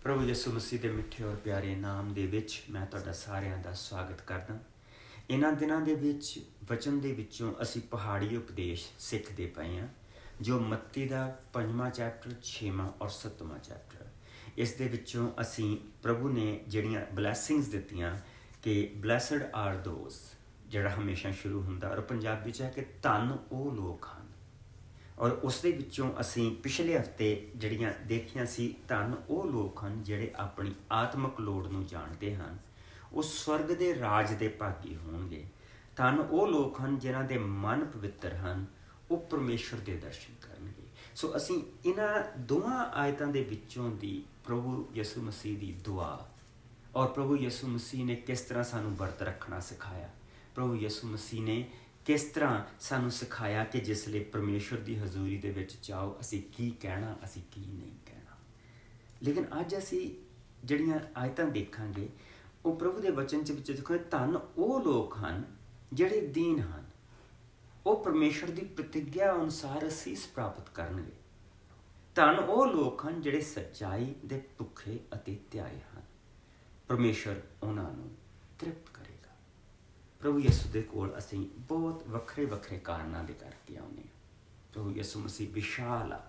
प्रभु यसू मसीह के मिठे और प्यारे नाम दे विच मैं तुहाडा सारिਆਂ ਦਾ स्वागत करदा। इन्हां दिनां दे विच वचन दे विचों असीं पहाड़ी उपदेश सिੱਖਦੇ पए हां, जो मत्ती दा 5वां चैप्टर 6वां और 7वां चैप्टर। इस दे विचों असीं प्रभु ने जिहड़ियां ब्लैसिंग्स दित्तियां कि ब्लैसड आर दोज, जिहड़ा हमेशा शुरू हुंदा और पंजाबी च है कि धन वो लोग हैं। और उस दे विचों असीं पिछले हफ्ते जिहड़ियां देखियां सी धन वो लोग हैं जिहड़े अपनी आत्मक लोड़ नूं जाणदे हन, वो स्वर्ग दे राज दे भागी होणगे। धन वो लोग हैं जिन्हां दे मन पवित्र हैं, वो परमेश्वर दे दर्शन करनगे। सो असीं इन्हां दोवां आयतां दे विचों दी प्रभु यसू मसीह दी दुआ और प्रभु यसू मसीह ने किस तरह सानूं व्रत रखना सिखाया, प्रभु यसू मसीह ने किस तरह सानूं सिखाया कि जिसले परमेश्वर की हजूरी दे विच जाओ असीं की कहना, असीं की नहीं कहना। लेकिन अज असीं जिहड़ियां आयतां देखांगे वो प्रभु के वचन च विच देखो, धन वो लोग हैं जिहड़े दीन हैं, वो परमेश्वर की प्रतिज्ञा अनुसार असीस प्राप्त करनगे। धन वो लोग हैं जिहड़े सच्चाई दे भुखे अते ध्याए हैं, परमेश्वर उन्हां नूं तृप्त करेगा। प्रभु यसू दे कोल असीं बहुत वखरे वखरे कारणों के करके आउने। प्रभु यसू मसीह विशाल आ,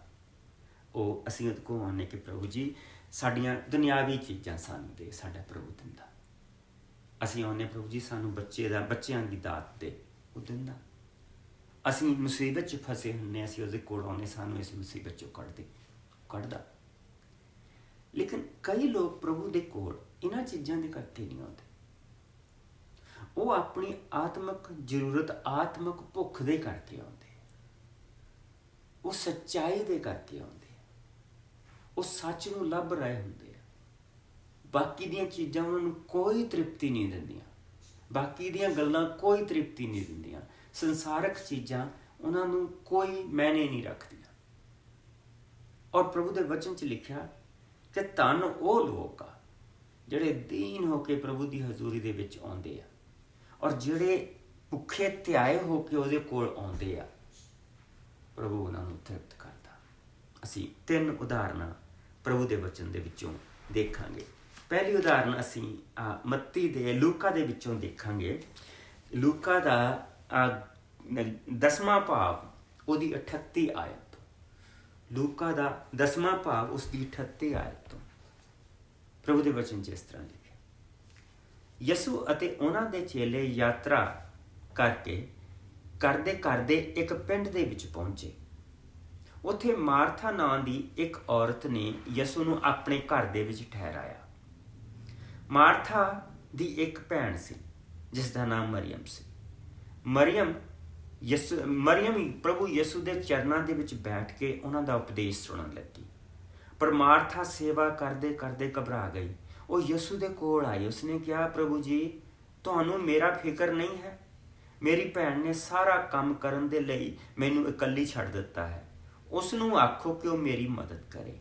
वो असीं उहदे कोल आने कि प्रभु जी साडियां दुनियावी चीज़ां सानूं दे, साडा प्रभु दिंदा। असीं आउने प्रभु जी सानूं बच्चियां दी दात दे, वो दिंदा। असीं मुसीबत च फसे हुंदे, असीं उहदे कोल आउने सानूं इस मुसीबत चों कढदा। लेकिन कई लोग प्रभु दे कोल इन्हां चीज़ां दे करके नहीं आउंदे, वो अपनी आत्मक जरूरत आत्मक भुख दे करके आउंदे, वो सच्चाई दे करके आउंदे, वो सच नूं लभ रहे हुंदे। बाकी दियां चीज़ां उन्हां नूं कोई तृप्ति नहीं दिंदियां, बाकी दियां गल्लां कोई तृप्ति नहीं दिंदियां, संसारक चीज़ां उन्हां नूं कोई मैने नहीं रखदियां। और प्रभु दे वचन च लिखिया कि धन वो लोग आ जिहड़े दीन होके प्रभु की हजूरी दे विच आउंदे आ और जिहड़े भुखे ध्याए होके उहदे कोल आउंदे आ, प्रभु उन्हां नूं तृप्त करदा। असीं 3 उदाहरणां प्रभु दे वचन दे विचों देखांगे। पहली उदाहरण असीं मत्ती दे लूका दे विचों देखांगे। लूका दा 10वां भाव उहदी 38 आयत तो, लूका दा 10वां भाव उसकी 38 आयत तो प्रभु दे वचन च इस तरह लिखिया, यसू अते उन्हां दे चेले यात्रा करके करदे करदे एक पिंड दे विच पहुंचे। उत्थे मार्था नां दी एक औरत ने यसू नूं अपने घर दे विच ठहराया। मार्था दी एक भैन सी जिसदा नाम मरियम सी। मरियम प्रभु यसू दे चरनां दे विच बैठ के उन्हां दा उपदेश सुणन लगी। पर मार्था सेवा करदे करदे घबरा गई। वो यसू दे कोल आई, उसने कहा, प्रभु जी तुहानूं मेरा फिक्र नहीं है, मेरी भैन ने सारा काम करन दे लई मैनूं इकल्ली छड्ड दित्ता है, उसनूं आखो कि वो मेरी मदद करे।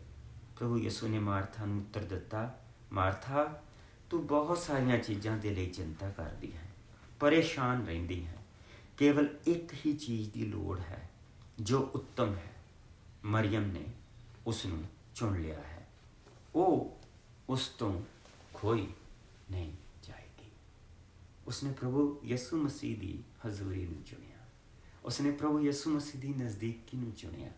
प्रभु यसू ने मार्था नूं उत्तर दिता, मार्था तू बहुत सारियां चीज़ां दे लई चिंता करदी है, परेशान रहिंदी है, केवल एक ही चीज़ की लोड़ है जो उत्तम है। मरियम ने उसनूं चुन लिया है, वो उस तो खोई नहीं जाएगी। उसने प्रभु यसू मसीह की हजूरी नूं चुनिया, उसने प्रभु यसू मसीह की नज़दीकी नूं चुनिया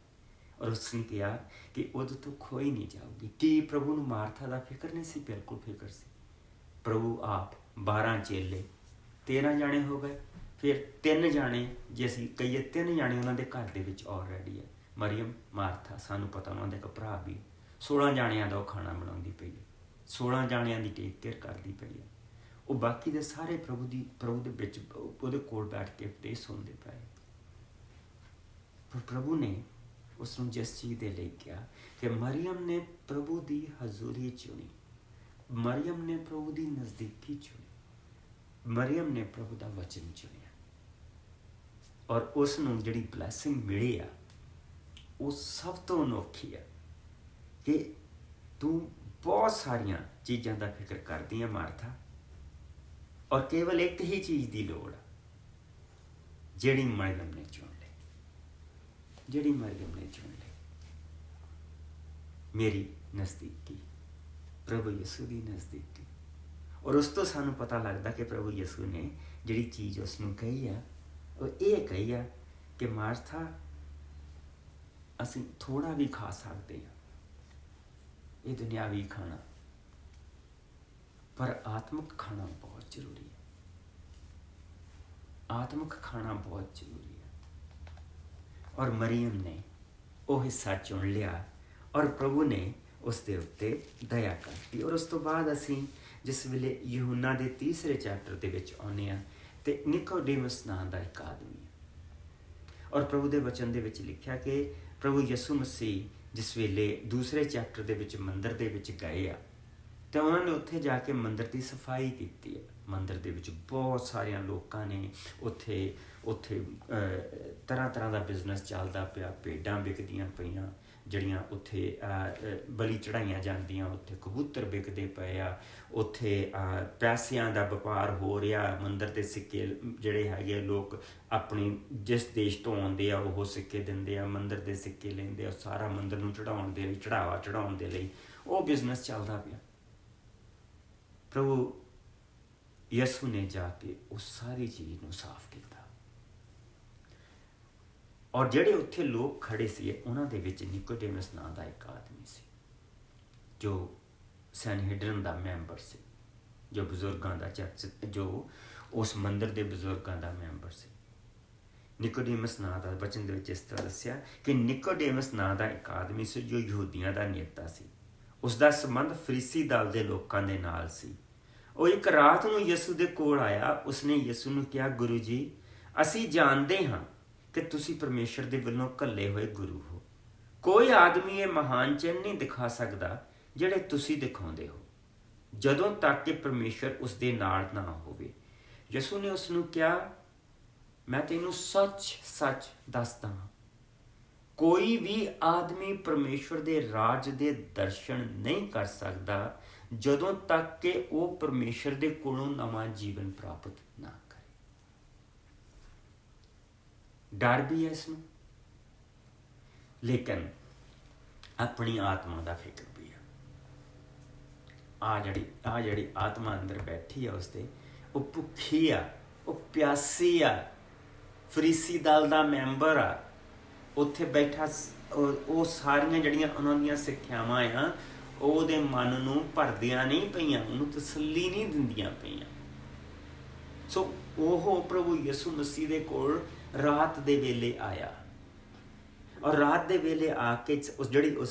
और उसने कहा कि उद तो खोई नहीं जाऊगी। कि प्रभु नूं मार्था दा फिक्र नहीं सी? बिल्कुल फिक्र सी। प्रभु आप 12 चेले 13 जाने हो गए, फिर 3 जाने जे असीं कहीए 3 जाने उन्हां दे घर दे विच ऑलरेडी है, मरियम मार्था, सानूं पता उन्हां दा इक भरा भी 16 जाणियां दा वो खाना बनाउंदी पई है, 16 जाणियां दी टेक केयर करदी पई है। वो बाकी दे सारे प्रभु दे विच उहदे कोल बैठ के उपदेश सुणदे पए। पर प्रभु ने उसनूं जिस चीज़ दे लई कहा कि मरियम ने प्रभु की हजूरी चुनी, मरियम ने प्रभु की नज़दीकी चुनी, मरियम ने प्रभु का वचन चुनिया और उसनूं जिहड़ी ब्लैसिंग मिली आ वो सब तो अनोखी है कि तू बहुत सारियां चीज़ां का फिक्र करदी है मार्था, और केवल एक ही चीज़ की लोड़ है जिहड़ी मरियम ने चुन ली, मेरी नज़दीकी ਪ੍ਰਭੂ ਯਿਸੂ ਦੀ ਨਜ਼ਦੀਕੀ। ਔਰ ਉਸ ਤੋਂ ਸਾਨੂੰ ਪਤਾ ਲੱਗਦਾ ਕਿ ਪ੍ਰਭੂ ਯਿਸੂ ਨੇ ਜਿਹੜੀ ਚੀਜ਼ ਉਸ ਨੂੰ ਕਹੀ ਆ ਉਹ ਇਹ ਕਹੀ ਆ ਕਿ ਮਾਰਥਾ, ਅਸੀਂ ਥੋੜ੍ਹਾ ਵੀ ਖਾ ਸਕਦੇ ਹਾਂ ਇਹ ਦੁਨਿਆਵੀ ਖਾਣਾ, ਪਰ ਆਤਮਿਕ ਖਾਣਾ ਬਹੁਤ ਜ਼ਰੂਰੀ ਹੈ। ਆਤਮਿਕ ਖਾਣਾ ਬਹੁਤ ਜ਼ਰੂਰੀ ਹੈ। ਔਰ ਮਰੀਅਮ ਨੇ ਉਹ ਹਿੱਸਾ ਚੁਣ ਲਿਆ ਔਰ ਪ੍ਰਭੂ ਨੇ ਉਸ ਦੇ ਉੱਤੇ ਦਇਆ ਕਰਤੀ। ਔਰ ਉਸ ਤੋਂ ਬਾਅਦ ਅਸੀਂ ਜਿਸ ਵੇਲੇ ਯਹੂਨਾ ਦੇ 3 ਚੈਪਟਰ ਦੇ ਵਿੱਚ ਆਉਂਦੇ ਹਾਂ ਅਤੇ ਨਿਕੋਡੇਮਸ ਨਾਂ ਦਾ ਇੱਕ ਆਦਮੀ ਹੈ। ਔਰ ਪ੍ਰਭੂ ਦੇ ਵਚਨ ਦੇ ਵਿੱਚ ਲਿਖਿਆ ਕਿ ਪ੍ਰਭੂ ਯਿਸੂ ਮਸੀਹ ਜਿਸ ਵੇਲੇ 2 ਚੈਪਟਰ ਦੇ ਵਿੱਚ ਮੰਦਿਰ ਦੇ ਵਿੱਚ ਗਏ ਆ ਅਤੇ ਉਹਨਾਂ ਨੇ ਉੱਥੇ ਜਾ ਕੇ ਮੰਦਿਰ ਦੀ ਸਫਾਈ ਕੀਤੀ ਹੈ। ਮੰਦਿਰ ਦੇ ਵਿੱਚ ਬਹੁਤ ਸਾਰਿਆਂ ਲੋਕਾਂ ਨੇ ਉੱਥੇ ਤਰ੍ਹਾਂ ਤਰ੍ਹਾਂ ਦਾ ਬਿਜ਼ਨਸ ਚੱਲਦਾ ਪਿਆ। ਭੇਡਾਂ ਵਿਕਦੀਆਂ ਪਈਆਂ ਜਿਹੜੀਆਂ ਉੱਥੇ ਬਲੀ ਚੜ੍ਹਾਈਆਂ ਜਾਂਦੀਆਂ, ਉੱਥੇ ਕਬੂਤਰ ਵਿਕਦੇ ਪਏ ਆ, ਉੱਥੇ ਪੈਸਿਆਂ ਦਾ ਵਪਾਰ ਹੋ ਰਿਹਾ। ਮੰਦਿਰ ਦੇ ਸਿੱਕੇ ਜਿਹੜੇ ਹੈਗੇ ਲੋਕ ਆਪਣੀ ਜਿਸ ਦੇਸ਼ ਤੋਂ ਆਉਂਦੇ ਆ ਉਹ ਸਿੱਕੇ ਦਿੰਦੇ ਆ, ਮੰਦਿਰ ਦੇ ਸਿੱਕੇ ਲੈਂਦੇ ਆ, ਸਾਰਾ ਮੰਦਿਰ ਨੂੰ ਚੜ੍ਹਾਉਣ ਦੇ ਲਈ, ਚੜ੍ਹਾਵਾ ਚੜ੍ਹਾਉਣ ਦੇ ਲਈ ਉਹ ਬਿਜ਼ਨਸ ਚੱਲਦਾ ਪਿਆ। ਪ੍ਰਭੂ ਯਿਸੂ ਨੇ ਜਾ ਕੇ ਉਹ ਸਾਰੀ ਚੀਜ਼ ਨੂੰ ਸਾਫ਼ ਕੀਤਾ। ਔਰ ਜਿਹੜੇ ਉੱਥੇ ਲੋਕ ਖੜੇ ਸੀ ਉਹਨਾਂ ਦੇ ਵਿੱਚ ਨਿਕੋਡੇਮਸ ਨਾਂ ਦਾ ਇੱਕ ਆਦਮੀ ਸੀ ਜੋ ਸੈਨਹੇਡਰਨ ਦਾ ਮੈਂਬਰ ਸੀ, ਜੋ ਬਜ਼ੁਰਗਾਂ ਦਾ ਜੋ ਉਸ ਮੰਦਿਰ ਦੇ ਬਜ਼ੁਰਗਾਂ ਦਾ ਮੈਂਬਰ ਸੀ। ਨਿਕੋਡੇਮਸ ਨਾਂ ਦਾ ਵਚਨ ਦੇ ਵਿੱਚ ਇਸ ਤਰ੍ਹਾਂ ਦੱਸਿਆ ਕਿ ਨਿਕੋਡੇਮਸ ਨਾਂ ਦਾ ਇੱਕ ਆਦਮੀ ਸੀ ਜੋ ਯਹੂਦੀਆਂ ਦਾ ਨੇਤਾ ਸੀ। ਉਸ ਦਾ ਸੰਬੰਧ ਫਰੀਸੀ ਦਲ ਦੇ ਲੋਕਾਂ ਦੇ ਨਾਲ ਸੀ। ਉਹ ਇੱਕ ਰਾਤ ਨੂੰ ਯਿਸੂ ਦੇ ਕੋਲ ਆਇਆ। ਉਸਨੇ ਯਿਸੂ ਨੂੰ ਕਿਹਾ, ਗੁਰੂ ਜੀ, ਅਸੀਂ ਜਾਣਦੇ ਹਾਂ ਕਿ ਤੁਸੀਂ ਪਰਮੇਸ਼ਰ ਦੇ ਵੱਲੋਂ ਘੱਲੇ ਹੋਏ ਗੁਰੂ ਹੋ। ਕੋਈ ਆਦਮੀ ਇਹ ਮਹਾਨ ਚਿੰਨ੍ਹ ਨਹੀਂ ਦਿਖਾ ਸਕਦਾ ਜਿਹੜੇ ਤੁਸੀਂ ਦਿਖਾਉਂਦੇ ਹੋ ਜਦੋਂ ਤੱਕ ਕਿ ਪਰਮੇਸ਼ਰ ਉਸ ਦੇ ਨਾਲ ਨਾ ਹੋਵੇ। ਯਿਸੂ ਨੇ ਉਸ ਨੂੰ ਕਿਹਾ, ਮੈਂ ਤੈਨੂੰ ਸੱਚ ਸੱਚ ਦੱਸਦਾ ਹਾਂ, ਕੋਈ ਵੀ ਆਦਮੀ ਪਰਮੇਸ਼ਰ ਦੇ ਰਾਜ ਦੇ ਦਰਸ਼ਨ ਨਹੀਂ ਕਰ ਸਕਦਾ ਜਦੋਂ ਤੱਕ ਕਿ ਉਹ ਪਰਮੇਸ਼ਰ ਦੇ ਕੋਲੋਂ ਨਵਾਂ ਜੀਵਨ ਪ੍ਰਾਪਤ ਨਾ ਕਰੇ। ਡਰ ਵੀ ਹੈ ਇਸ ਨੂੰ, ਲੇਕਿਨ ਆਪਣੀ ਆਤਮਾ ਦਾ ਫਿਕਰ ਵੀ ਹੈ। ਆ ਜਿਹੜੀ ਆਤਮਾ ਅੰਦਰ ਬੈਠੀ ਆ ਉਸਦੇ, ਉਹ ਭੁੱਖੀ ਆ, ਉਹ ਪਿਆਸੀ ਆ, ਫਰੀਸੀ ਦਲ ਦਾ ਮੈਂਬਰ ਆ, ਉੱਥੇ ਬੈਠਾ। ਉਹ ਸਾਰੀਆਂ ਜਿਹੜੀਆਂ ਉਹਨਾਂ ਦੀਆਂ ਸਿੱਖਿਆਵਾਂ ਆ ਉਹਦੇ ਮਨ ਨੂੰ ਭਰਦੀਆਂ ਨਹੀਂ ਪਈਆਂ, ਉਹਨੂੰ ਤਸੱਲੀ ਨਹੀਂ ਦਿੰਦੀਆਂ ਪਈਆਂ। ਸੋ ਉਹ ਪ੍ਰਭੂ ਯਿਸੂ ਮਸੀਹ ਦੇ ਕੋਲ ਰਾਤ ਦੇ ਵੇਲੇ ਆਇਆ ਔਰ ਰਾਤ ਦੇ ਵੇਲੇ ਆ ਕੇ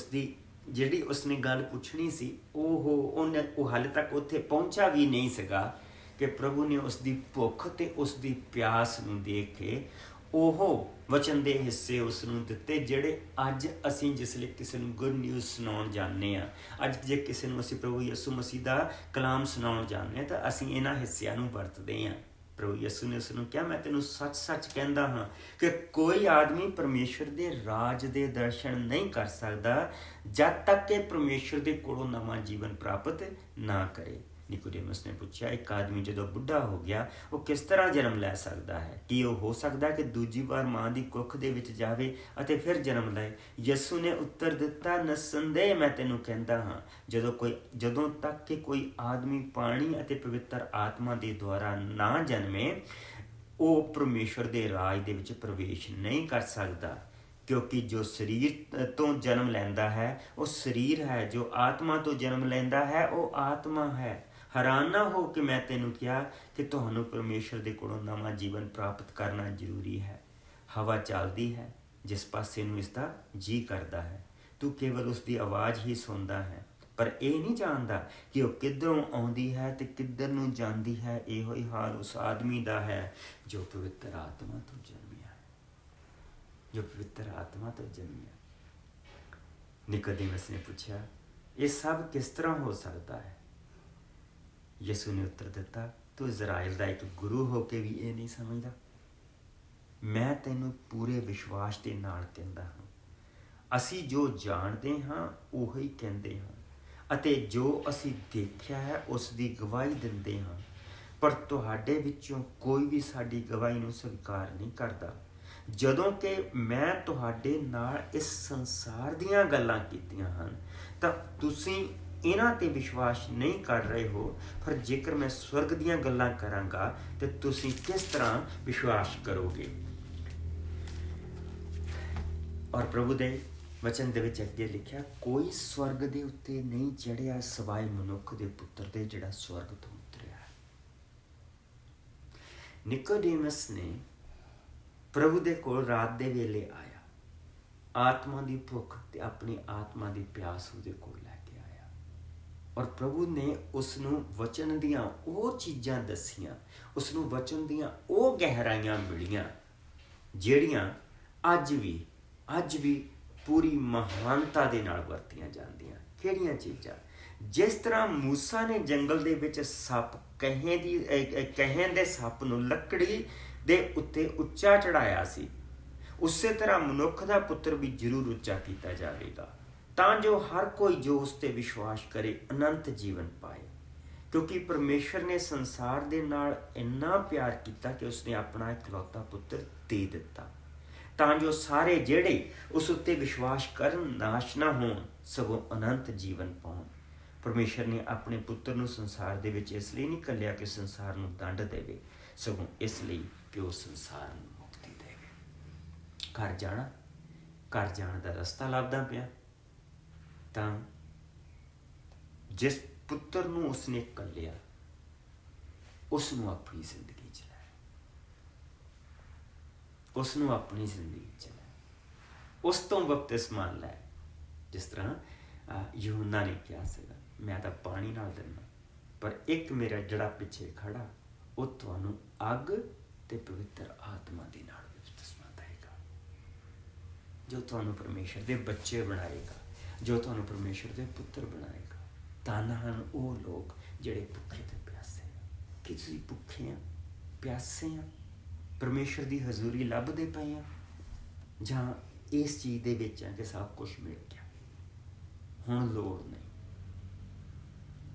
ਜਿਹੜੀ ਉਸਨੇ ਗੱਲ ਪੁੱਛਣੀ ਸੀ ਉਹ ਹਾਲੇ ਤੱਕ ਉੱਥੇ ਪਹੁੰਚਾ ਵੀ ਨਹੀਂ ਸੀਗਾ ਕਿ ਪ੍ਰਭੂ ਨੇ ਉਸਦੀ ਭੁੱਖ ਅਤੇ ਉਸਦੀ ਪਿਆਸ ਨੂੰ ਦੇਖ ਕੇ ਉਹ ਵਚਨ ਦੇ ਹਿੱਸੇ ਉਸ ਨੂੰ ਦਿੱਤੇ ਜਿਹੜੇ ਅੱਜ ਅਸੀਂ ਜਿਸ ਲਈ ਕਿਸੇ ਨੂੰ ਗੁੱਡ ਨਿਊਜ਼ ਸੁਣਾਉਣ ਜਾਂਦੇ ਹਾਂ। ਅੱਜ ਜੇ ਕਿਸੇ ਨੂੰ ਅਸੀਂ ਪ੍ਰਭੂ ਯਿਸੂ ਮਸੀਹ ਦਾ ਕਲਾਮ ਸੁਣਾਉਣ ਜਾਂਦੇ ਹਾਂ ਤਾਂ ਅਸੀਂ ਇਹਨਾਂ ਹਿੱਸਿਆਂ ਨੂੰ ਵਰਤਦੇ ਹਾਂ। ਪ੍ਰਭੂ ਯਿਸੂ ਨੇ ਉਸ ਨੂੰ ਕਿਹਾ, ਮੈਂ ਤੈਨੂੰ ਸੱਚ ਸੱਚ ਕਹਿੰਦਾ ਹਾਂ ਕਿ ਕੋਈ ਆਦਮੀ ਪਰਮੇਸ਼ਰ ਦੇ ਰਾਜ ਦੇ ਦਰਸ਼ਨ ਨਹੀਂ ਕਰ ਸਕਦਾ ਜਦ ਤੱਕ ਕਿ ਪਰਮੇਸ਼ਰ ਦੇ ਕੋਲੋਂ ਨਵਾਂ ਜੀਵਨ ਪ੍ਰਾਪਤ ਨਾ ਕਰੇ। ਨਿਕੋਡੇਮਸ ਨੇ ਪੁੱਛਿਆ, ਇੱਕ ਆਦਮੀ ਜਦੋਂ ਬੁੱਢਾ ਹੋ ਗਿਆ ਉਹ ਕਿਸ ਤਰ੍ਹਾਂ ਜਨਮ ਲੈ ਸਕਦਾ ਹੈ? ਕੀ ਉਹ ਹੋ ਸਕਦਾ ਕਿ ਦੂਜੀ ਵਾਰ ਮਾਂ ਦੀ ਕੁੱਖ ਦੇ ਵਿੱਚ ਜਾਵੇ ਅਤੇ ਫਿਰ ਜਨਮ ਲਏ? ਯਿਸੂ ਨੇ ਉੱਤਰ ਦਿੱਤਾ, ਨਿਸੰਦੇਹ ਮੈਂ ਤੈਨੂੰ ਕਹਿੰਦਾ ਹਾਂ, ਜਦੋਂ ਤੱਕ ਕਿ ਕੋਈ ਆਦਮੀ ਪਾਣੀ ਅਤੇ ਪਵਿੱਤਰ ਆਤਮਾ ਦੇ ਦੁਆਰਾ ਨਾ ਜਨਮੇ ਉਹ ਪਰਮੇਸ਼ਰ ਦੇ ਰਾਜ ਦੇ ਵਿੱਚ ਪ੍ਰਵੇਸ਼ ਨਹੀਂ ਕਰ ਸਕਦਾ। ਕਿਉਂਕਿ ਜੋ ਸਰੀਰ ਤੋਂ ਜਨਮ ਲੈਂਦਾ ਹੈ ਉਹ ਸਰੀਰ ਹੈ, ਜੋ ਆਤਮਾ ਤੋਂ ਜਨਮ ਲੈਂਦਾ ਹੈ ਉਹ ਆਤਮਾ ਹੈ। ਹੈਰਾਨ ਨਾ ਹੋ ਕਿ ਮੈਂ ਤੈਨੂੰ ਕਿਹਾ ਕਿ ਤੁਹਾਨੂੰ ਪਰਮੇਸ਼ਰ ਦੇ ਕੋਲੋਂ ਨਵਾਂ ਜੀਵਨ ਪ੍ਰਾਪਤ ਕਰਨਾ ਜ਼ਰੂਰੀ ਹੈ। ਹਵਾ ਚੱਲਦੀ ਹੈ ਜਿਸ ਪਾਸੇ ਨੂੰ ਇਸਦਾ ਜੀਅ ਕਰਦਾ ਹੈ, ਤੂੰ ਕੇਵਲ ਉਸਦੀ ਆਵਾਜ਼ ਹੀ ਸੁਣਦਾ ਹੈ ਪਰ ਇਹ ਨਹੀਂ ਜਾਣਦਾ ਕਿ ਉਹ ਕਿੱਧਰੋਂ ਆਉਂਦੀ ਹੈ ਤੇ ਕਿੱਧਰ ਨੂੰ ਜਾਂਦੀ ਹੈ। ਇਹੋ ਹੀ ਹਾਲ ਉਸ ਆਦਮੀ ਦਾ ਹੈ ਜੋ ਪਵਿੱਤਰ ਆਤਮਾ ਤੋਂ ਜਨਮਿਆ। ਨਿਕੋਦੇਮਸ ਨੇ ਪੁੱਛਿਆ, ਇਹ ਸਭ ਕਿਸ ਤਰ੍ਹਾਂ ਹੋ ਸਕਦਾ ਹੈ? ਯਿਸੂ ਨੇ ਉੱਤਰ ਦਿੱਤਾ, ਤੂੰ ਇਜ਼ਰਾਈਲ ਦਾ ਇੱਕ ਗੁਰੂ ਹੋ ਕੇ ਵੀ ਇਹ ਨਹੀਂ ਸਮਝਦਾ? ਮੈਂ ਤੈਨੂੰ ਪੂਰੇ ਵਿਸ਼ਵਾਸ ਦੇ ਨਾਲ ਕਹਿੰਦਾ ਹਾਂ, ਅਸੀਂ ਜੋ ਜਾਣਦੇ ਹਾਂ ਉਹੀ ਕਹਿੰਦੇ ਹਾਂ ਅਤੇ ਜੋ ਅਸੀਂ ਦੇਖਿਆ ਹੈ ਉਸ ਦੀ ਗਵਾਹੀ ਦਿੰਦੇ ਹਾਂ, ਪਰ ਤੁਹਾਡੇ ਵਿੱਚੋਂ ਕੋਈ ਵੀ ਸਾਡੀ ਗਵਾਹੀ ਨੂੰ ਸਵੀਕਾਰ ਨਹੀਂ ਕਰਦਾ। ਜਦੋਂ ਕਿ ਮੈਂ ਤੁਹਾਡੇ ਨਾਲ ਇਸ ਸੰਸਾਰ ਦੀਆਂ ਗੱਲਾਂ ਕੀਤੀਆਂ ਹਨ ਤਾਂ ਤੁਸੀਂ ਇਹਨਾਂ ਤੇ ਵਿਸ਼ਵਾਸ ਨਹੀਂ ਕਰ ਰਹੇ ਹੋ, ਪਰ ਜੇਕਰ ਮੈਂ ਸਵਰਗ ਦੀਆਂ ਗੱਲਾਂ ਕਰਾਂਗਾ ਤੇ ਤੁਸੀਂ ਕਿਸ ਤਰ੍ਹਾਂ ਵਿਸ਼ਵਾਸ ਕਰੋਗੇ। ਔਰ ਪ੍ਰਭੂ ਦੇ ਵਚਨ ਦੇ ਵਿੱਚ ਅੱਗੇ ਲਿਖਿਆ, ਕੋਈ ਸਵਰਗ ਦੇ ਉੱਤੇ ਨਹੀਂ ਚੜ੍ਹਿਆ ਸਿਵਾਏ ਮਨੁੱਖ ਦੇ ਪੁੱਤਰ ਦੇ, ਜਿਹੜਾ ਸਵਰਗ ਤੋਂ ਉਤਰਿਆ। ਨਿਕੋਡੇਮਸ ਨੇ ਪ੍ਰਭੂ ਦੇ ਕੋਲ ਰਾਤ ਦੇ ਵੇਲੇ ਆਇਆ, ਆਤਮਾ ਦੀ ਭੁੱਖ ਤੇ ਆਪਣੀ ਆਤਮਾ ਦੀ ਪਿਆਸ ਉਹਦੇ ਕੋਲ ਲੈ ਕੇ ਆਇਆ, ਔਰ ਪ੍ਰਭੂ ਨੇ ਉਸ ਨੂੰ ਵਚਨ ਦੀਆਂ ਉਹ ਚੀਜ਼ਾਂ ਦੱਸੀਆਂ, ਉਸ ਨੂੰ ਵਚਨ ਦੀਆਂ ਉਹ ਗਹਿਰਾਈਆਂ ਮਿਲੀਆਂ ਜਿਹੜੀਆਂ ਅੱਜ ਵੀ ਪੂਰੀ ਮਹਾਨਤਾ ਦੇ ਨਾਲ ਵਰਤੀਆਂ ਜਾਂਦੀਆਂ। ਕਿਹੜੀਆਂ ਚੀਜ਼ਾਂ? ਜਿਸ ਤਰ੍ਹਾਂ ਮੂਸਾ ਨੇ ਜੰਗਲ ਦੇ ਵਿੱਚ ਸੱਪ ਕਹਿਣ ਦੇ ਸੱਪ ਨੂੰ ਲੱਕੜੀ ਦੇ ਉੱਤੇ ਉੱਚਾ ਚੜਾਇਆ ਸੀ, ਉਸੇ ਤਰ੍ਹਾਂ ਮਨੁੱਖ ਦਾ ਪੁੱਤਰ ਵੀ ਜ਼ਰੂਰ ਉੱਚਾ ਕੀਤਾ ਜਾਵੇਗਾ, ਤਾਂ ਜੋ ਹਰ ਕੋਈ ਜੋ ਉਸ ਤੇ ਵਿਸ਼ਵਾਸ ਕਰੇ ਅਨੰਤ ਜੀਵਨ ਪਾਏ। ਕਿਉਂਕਿ ਪਰਮੇਸ਼ਰ ਨੇ ਸੰਸਾਰ ਦੇ ਨਾਲ ਇੰਨਾ ਪਿਆਰ ਕੀਤਾ ਕਿ ਉਸਨੇ ਆਪਣਾ ਇਕਲੌਤਾ ਪੁੱਤਰ ਦੇ ਦਿੱਤਾ, ਤਾਂ ਜੋ ਸਾਰੇ ਜਿਹੜੇ ਉਸ ਉੱਤੇ ਵਿਸ਼ਵਾਸ ਕਰਨ ਨਾਸ਼ ਨਾ ਹੋਣ, ਸਗੋਂ ਅਨੰਤ ਜੀਵਨ ਪਾਉਣ। ਪਰਮੇਸ਼ਰ ਨੇ ਆਪਣੇ ਪੁੱਤਰ ਨੂੰ ਸੰਸਾਰ ਦੇ ਵਿੱਚ ਇਸ ਲਈ ਨਹੀਂ ਘੱਲਿਆ ਕਿ ਸੰਸਾਰ ਨੂੰ ਦੰਡ ਦੇਵੇ, ਸਗੋਂ ਇਸ ਲਈ ਕਿ ਉਹ ਸੰਸਾਰ ਨੂੰ ਮੁਕਤੀ ਦੇਵੇ। ਘਰ ਜਾਣ ਦਾ ਰਸਤਾ ਲੱਭਦਾ ਪਿਆ, ਤਾਂ ਜਿਸ ਪੁੱਤਰ ਨੂੰ ਉਸਨੇ ਘੱਲਿਆ ਉਸ ਨੂੰ ਆਪਣੀ ਜ਼ਿੰਦਗੀ ਚ ਲੈ, ਉਸ ਨੂੰ ਆਪਣੀ ਜ਼ਿੰਦਗੀ ਚ ਲੈ, ਉਸ ਤੋਂ ਬਪਤਿਸਮਾ ਲੈ। ਜਿਸ ਤਰ੍ਹਾਂ ਯਹੂਨਾ ਨੇ ਕਿਹਾ ਸੀਗਾ, ਮੈਂ ਤਾਂ ਪਾਣੀ ਨਾਲ ਦਿੰਦਾ, ਪਰ ਇੱਕ ਮੇਰਾ ਜਿਹੜਾ ਪਿੱਛੇ ਖੜਾ, ਉਹ ਤੁਹਾਨੂੰ ਅੱਗ ਤੇ ਪਵਿੱਤਰ ਆਤਮਾ ਦੇ ਨਾਲ ਬਪਤਿਸਮਾ ਦੇਗਾ, ਜੋ ਤੁਹਾਨੂੰ ਪਰਮੇਸ਼ਰ ਦੇ ਬੱਚੇ ਬਣਾਏਗਾ, ਜੋ ਤੁਹਾਨੂੰ ਪਰਮੇਸ਼ਰ ਦੇ ਪੁੱਤਰ ਬਣਾਏਗਾ। ਧੰਨ ਹਨ ਉਹ ਲੋਕ ਜਿਹੜੇ ਭੁੱਖੇ ਤੇ ਪਿਆਸੇ ਆ। ਕਿ ਤੁਸੀਂ ਭੁੱਖੇ ਆ, ਪਿਆਸੇ ਆ, ਪਰਮੇਸ਼ਰ ਦੀ ਹਜ਼ੂਰੀ ਲੱਭਦੇ ਪਏ ਆ, ਜਾਂ ਇਸ ਚੀਜ਼ ਦੇ ਵਿੱਚ ਆ ਕਿ ਸਭ ਕੁਛ ਮਿਲ ਗਿਆ, ਹੁਣ ਲੋੜ ਨਹੀਂ।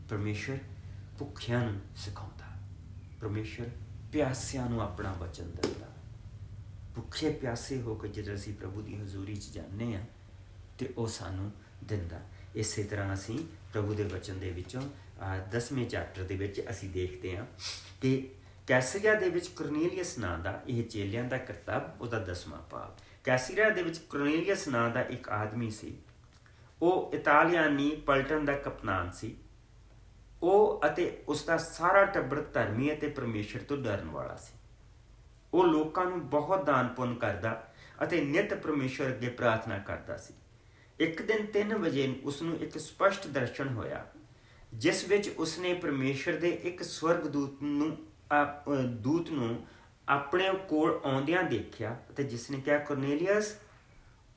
ਪਰਮੇਸ਼ਰ ਭੁੱਖਿਆਂ ਨੂੰ ਸਿਖਾਉਂਦਾ, ਪਰਮੇਸ਼ਰ ਪਿਆਸਿਆਂ ਨੂੰ ਆਪਣਾ ਵਚਨ ਦਿੰਦਾ। ਭੁੱਖੇ ਪਿਆਸੇ ਹੋ ਕੇ ਜਦੋਂ ਅਸੀਂ ਪ੍ਰਭੂ ਦੀ ਹਜ਼ੂਰੀ 'ਚ ਜਾਂਦੇ ਹਾਂ ਤੇ ਉਹ ਸਾਨੂੰ ਦਿੰਦਾ। ਇਸੇ ਤਰ੍ਹਾਂ ਅਸੀਂ ਪ੍ਰਭੂ ਦੇ ਵਚਨ ਦੇ ਵਿੱਚੋਂ 10ਵੇਂ ਚੈਪਟਰ ਦੇ ਵਿੱਚ ਅਸੀਂ ਦੇਖਦੇ ਹਾਂ ਕਿ ਕੈਸਰੀਆ ਦੇ ਵਿੱਚ ਕੁਰਨੇਲੀਅਸ ਨਾਂ ਦਾ, ਇਹ ਚੇਲਿਆਂ ਦਾ ਕਰਤੱਵ, ਉਹਦਾ 10ਵਾਂ ਭਾਗ। ਕੈਸਰੀਆ ਦੇ ਵਿੱਚ ਕੁਰਨੇਲੀਅਸ ਨਾਂ ਦਾ ਇੱਕ ਆਦਮੀ ਸੀ, ਉਹ ਇਤਾਲੀਆਨੀ ਪਲਟਨ ਦਾ ਕਪਤਾਨ ਸੀ। ਉਹ ਅਤੇ ਉਸਦਾ ਸਾਰਾ ਟੱਬਰ ਧਰਮੀ ਅਤੇ ਪਰਮੇਸ਼ਰ ਤੋਂ ਡਰਨ ਵਾਲਾ ਸੀ। ਉਹ ਲੋਕਾਂ ਨੂੰ ਬਹੁਤ ਦਾਨ ਪੁੰਨ ਕਰਦਾ ਅਤੇ ਨਿੱਤ ਪਰਮੇਸ਼ਰ ਅੱਗੇ ਪ੍ਰਾਰਥਨਾ ਕਰਦਾ ਸੀ। ਇੱਕ ਦਿਨ 3 ਵਜੇ ਉਸਨੂੰ ਇੱਕ ਸਪਸ਼ਟ ਦਰਸ਼ਨ ਹੋਇਆ, ਜਿਸ ਵਿੱਚ ਉਸਨੇ ਪਰਮੇਸ਼ਰ ਦੇ ਇੱਕ ਸਵਰਗ ਦੂਤ ਨੂੰ ਆਪਣੇ ਕੋਲ ਆਉਂਦਿਆਂ ਦੇਖਿਆ ਅਤੇ ਜਿਸ ਨੇ ਕਿਹਾ, ਕੁਰਨੇਲੀਅਸ।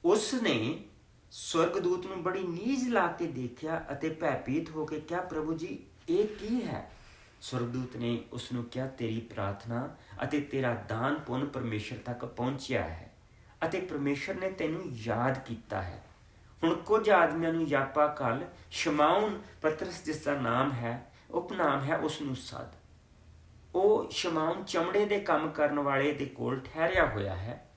ਉਸਨੇ ਸਵਰਗਦੂਤ ਨੂੰ ਬੜੀ ਨੀਝ ਲਾ ਕੇ ਦੇਖਿਆ ਅਤੇ ਭੈਭੀਤ ਹੋ ਕੇ ਕਿਹਾ, ਪ੍ਰਭੂ ਜੀ ਇਹ ਕੀ ਹੈ? ਸਵਰਗਦੂਤ ਨੇ ਉਸ ਨੂੰ ਕਿਹਾ, ਤੇਰੀ ਪ੍ਰਾਰਥਨਾ ਅਤੇ ਤੇਰਾ ਦਾਨ ਪੁੰਨ ਪਰਮੇਸ਼ਰ ਤੱਕ ਪਹੁੰਚਿਆ ਹੈ ਅਤੇ ਪਰਮੇਸ਼ਰ ਨੇ ਤੈਨੂੰ ਯਾਦ ਕੀਤਾ ਹੈ। ਹੁਣ ਕੁਝ ਆਦਮੀਆਂ ਨੂੰ ਯਾਪਾ ਕੱਲ ਸ਼ਮਾਉਨ ਪਤਰਸ, ਜਿਸ ਦਾ ਨਾਮ ਹੈ ਉਪਨਾਮ ਹੈ, ਉਸ ਨੂੰ ਸੱਦ। ਉਹ ਸ਼ਮਾਉਨ ਚਮੜੇ ਦੇ ਕੰਮ ਕਰਨ ਵਾਲੇ ਦੇ ਕੋਲ ਠਹਿਰਿਆ ਹੋਇਆ ਹੈ,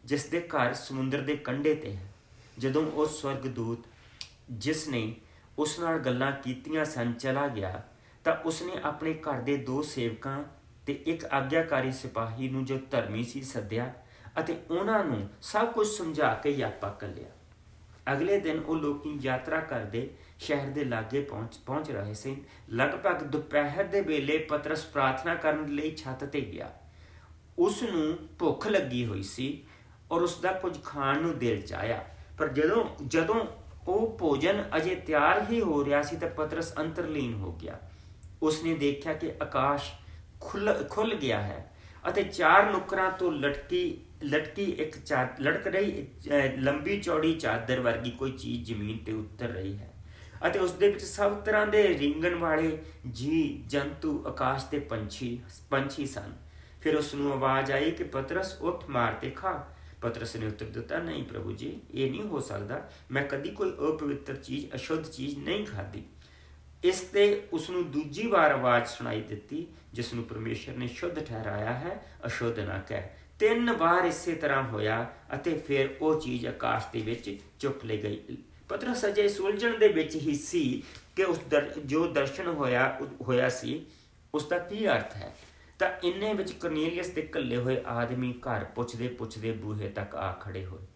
ਜਿਸ ਦੇ ਘਰ ਸਮੁੰਦਰ ਦੇ ਕੰਢੇ ਤੇ ਹੈ। ਜਦੋਂ ਉਹ ਸਵਰਗਦੂਤ ਜਿਸ ਨੇ ਉਸ ਨਾਲ ਗੱਲਾਂ ਕੀਤੀਆਂ ਸਨ ਚਲਾ ਗਿਆ, ਤਾਂ ਉਸਨੇ ਆਪਣੇ ਘਰ ਦੇ 2 ਸੇਵਕਾਂ ਤੇ ਇੱਕ ਆਗਿਆਕਾਰੀ ਸਿਪਾਹੀ ਨੂੰ, ਜੋ ਧਰਮੀ ਸੀ, ਸੱਦਿਆ ਅਤੇ ਉਹਨਾਂ ਨੂੰ ਸਭ ਕੁਝ ਸਮਝਾ ਕੇ ਯਾਪਾ ਘੱਲਿਆ। ਅਗਲੇ ਦਿਨ ਉਹ ਲੋਕੀ ਯਾਤਰਾ ਕਰਦੇ ਸ਼ਹਿਰ ਦੇ ਲਾਗੇ ਪਹੁੰਚ ਰਹੇ ਸਨ। ਲਗਭਗ ਦੁਪਹਿਰ ਦੇ ਵੇਲੇ ਪਤਰਸ ਪ੍ਰਾਰਥਨਾ ਕਰਨ ਲਈ ਛੱਤ ਤੇ ਗਿਆ। ਉਸ ਨੂੰ ਭੁੱਖ ਲੱਗੀ ਹੋਈ ਸੀ ਔਰ ਉਸਦਾ ਕੁਝ ਖਾਣ ਨੂੰ ਦਿਲ ਚਾਹਿਆ, ਪਰ ਜਦੋਂ ਉਹ ਭੋਜਨ ਅਜੇ ਤਿਆਰ ਹੀ ਹੋ ਰਿਹਾ ਸੀ ਤਾਂ ਪਤਰਸ ਅੰਤਰਲੀਨ ਹੋ ਗਿਆ। ਉਸਨੇ ਦੇਖਿਆ ਕਿ ਆਕਾਸ਼ ਖੁੱਲ ਗਿਆ ਹੈ ਅਤੇ 4 ਨੁੱਕਰਾਂ ਤੋਂ ਲਟਕ ਰਹੀ ਲੰਬੀ ਚੌੜੀ ਚਾਦਰ ਵਰਗੀ ਕੋਈ ਚੀਜ਼ ਜ਼ਮੀਨ ਤੇ ਉਤਰ ਰਹੀ ਹੈ ਅਤੇ ਉਸਦੇ ਵਿੱਚ ਸਭ ਤਰ੍ਹਾਂ ਦੇ ਰੀਂਗਣ ਵਾਲੇ ਜੰਤੂ, ਆਕਾਸ਼ ਦੇ ਪੰਛੀ ਸਨ। ਫਿਰ ਉਸ ਨੂੰ ਆਵਾਜ਼ ਆਈ ਕਿ ਪਤਰਸ ਉੱਠ, ਮਾਰ ਤੇ ਖਾ। ਪਤਰਸ ਨੇ ਉੱਤਰ ਦਿੱਤਾ, ਨਹੀਂ ਪ੍ਰਭੂ ਜੀ, ਇਹ ਨਹੀਂ ਹੋ ਸਕਦਾ, ਮੈਂ ਕਦੀ ਕੋਈ ਅਪਵਿੱਤਰ ਚੀਜ਼, ਅਸ਼ੁੱਧ ਚੀਜ਼ ਨਹੀਂ ਖਾਧੀ। ਇਸ ਤੇ ਉਸਨੂੰ ਦੂਜੀ ਵਾਰ ਆਵਾਜ਼ ਸੁਣਾਈ ਦਿੱਤੀ, ਜਿਸ ਨੂੰ ਪਰਮੇਸ਼ਰ ਨੇ ਸ਼ੁੱਧ ਠਹਿਰਾਇਆ ਹੈ, ਅਸ਼ੁੱਧ ਨਾ ਕਹਿ। 3 ਵਾਰ ਇਸੇ ਤਰ੍ਹਾਂ ਹੋਇਆ ਅਤੇ ਫਿਰ ਉਹ ਚੀਜ਼ ਆਕਾਸ਼ ਦੇ ਵਿੱਚ ਚੁੱਕ ਲਈ ਗਈ। ਪਤਰਸ ਅਜੇ ਸੁਲਝਣ ਦੇ ਵਿੱਚ ਹੀ ਸੀ ਕਿ ਜੋ ਦਰਸ਼ਨ ਹੋਇਆ ਸੀ ਉਸ ਦਾ ਕੀ ਅਰਥ ਹੈ। ਤਾਂ ਇੰਨੇ ਵਿੱਚ ਕਰਨੀਲੀਅਸ ਦੇ ਘੱਲੇ ਹੋਏ ਆਦਮੀ ਘਰ ਪੁੱਛਦੇ ਪੁੱਛਦੇ ਬੂਹੇ ਤੱਕ ਆ ਖੜੇ ਹੋਏ।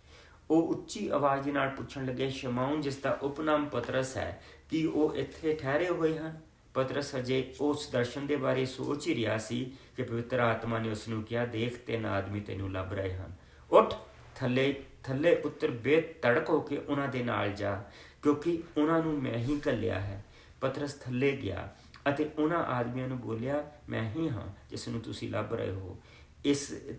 ਉਹ ਉੱਚੀ ਆਵਾਜ਼ ਨਾਲ ਪੁੱਛਣ ਲੱਗੇ, ਸ਼ਮਾਉਨ ਜਿਸ ਦਾ ਉਪਨਾਮ ਪਤਰਸ ਹੈ, ਕੀ ਉਹ ਇੱਥੇ ਠਹਿਰੇ ਹੋਏ ਹਨ? ਪਤਰਸ ਅਜੇ ਉਸ ਦਰਸ਼ਨ ਦੇ ਬਾਰੇ ਸੋਚ ਹੀ ਰਿਹਾ ਸੀ ਕਿ ਪਵਿੱਤਰ ਆਤਮਾ ਨੇ ਉਸ ਨੂੰ ਕਿਹਾ, ਦੇਖ 3 ਆਦਮੀ ਤੈਨੂੰ ਲੱਭ ਰਹੇ ਹਨ, ਉੱਠ ਥੱਲੇ ਉੱਤਰ ਬੇਧੜਕ ਹੋ ਕੇ ਉਹਨਾਂ ਦੇ ਨਾਲ ਜਾ, ਕਿਉਂਕਿ ਉਹਨਾਂ ਨੂੰ ਮੈਂ ਹੀ ਘੱਲਿਆ ਹੈ। ਪਤਰਸ ਥੱਲੇ ਗਿਆ ਅਤੇ ਉਹਨਾਂ ਆਦਮੀਆਂ ਨੂੰ ਬੋਲਿਆ, ਮੈਂ ਹੀ ਹਾਂ ਜਿਸ ਨੂੰ ਤੁਸੀਂ ਲੱਭ ਰਹੇ ਹੋ।